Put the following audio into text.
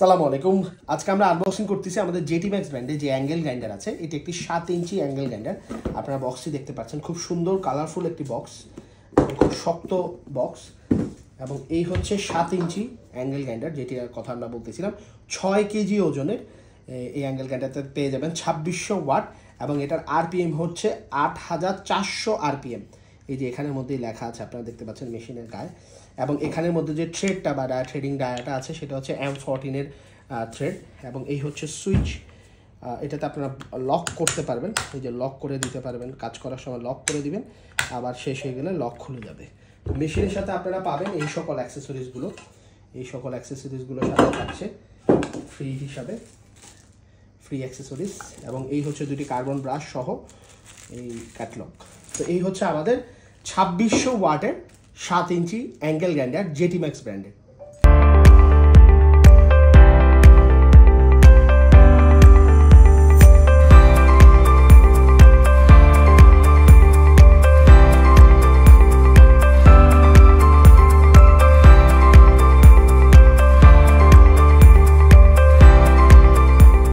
সালামু আলাইকুম। আজকে আমরা আনবক্সিং করতেছি আমাদের জেটি ম্যাক্স ব্র্যান্ডে যে অ্যাঙ্গেল গ্রাইন্ডার আছে। এটি একটি 7 ইঞ্চি অ্যাঙ্গেল গ্রাইন্ডার। আপনারা বক্সটি দেখতে পাচ্ছেন, খুব সুন্দর কালারফুল একটি বক্স, খুব শক্ত বক্স। এবং এই হচ্ছে 7 ইঞ্চি অ্যাঙ্গেল গ্রাইন্ডার, যেটির কথা আমরা বলতেছিলাম। 6 কেজি ওজনের এই অ্যাঙ্গেল গ্রাইন্ডারতে পেয়ে যাবেন 2600 ওয়াট এবং এটার আরপিএম হচ্ছে 8400 আরপিএম। এই যে এখানের মধ্যেই লেখা আছে, আপনারা দেখতে পাচ্ছেন মেশিনের গায়ে। এবং এখানের মধ্যে যে থ্রেডটা বা থ্রেডিং ডায়াটা আছে সেটা হচ্ছে M14-এর থ্রেড। এবং এই হচ্ছে সুইচ, এটাতে আপনারা লক করতে পারবেন, এই যে লক করে দিতে পারবেন, কাজ করার সময় লক করে দিবেন, আবার শেষ হয়ে গেলে লক খুলে যাবে। তো মেশিনের সাথে আপনারা পাবেন এই সকল অ্যাক্সেসরিজগুলো, সাথে থাকছে ফ্রি হিসাবে, ফ্রি অ্যাক্সেসরিজ। এবং এই হচ্ছে দুটি কার্বন ব্রাশ সহ এই ক্যাটলগ। তো এই হচ্ছে আমাদের 2600 ওয়াটের 7 inch angle grinder jetty max ব্র্যান্ডের।